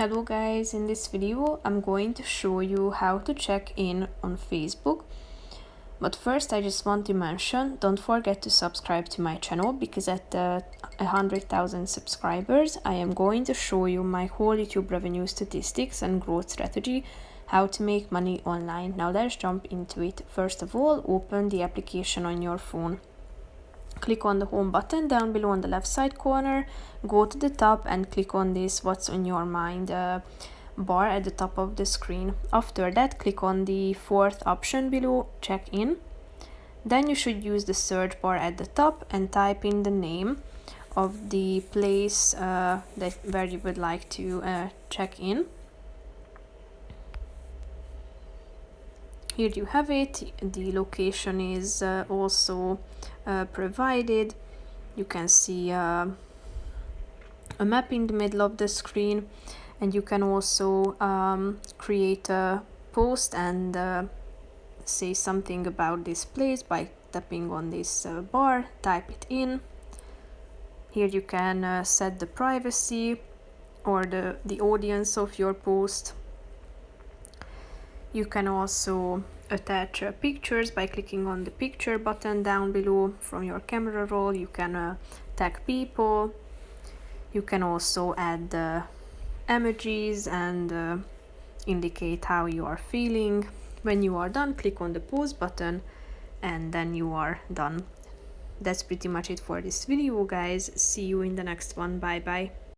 Hello guys, in this video I'm going to show you how to check in on Facebook. But first I just want to mention, don't forget to subscribe to my channel because at 100,000 subscribers I am going to show you my whole YouTube revenue statistics and growth strategy, how to make money online. Now let's jump into it. First of all, open the application on your phone. Click on the home button down below on the left side corner, go to the top and click on this what's on your mind bar at the top of the screen. After that, click on the fourth option below, check in. Then you should use the search bar at the top and type in the name of the place where you would like to check in. Here you have it. The location is also provided. You can see a map in the middle of the screen, and you can also create a post and say something about this place by tapping on this bar, type it in. Here you can set the privacy or the audience of your post. You can also attach pictures by clicking on the picture button down below from your camera roll. You can tag people. You can also add emojis and indicate how you are feeling. When you are done, click on the pause button and then you are done. That's pretty much it for this video, guys. See you in the next one. Bye bye.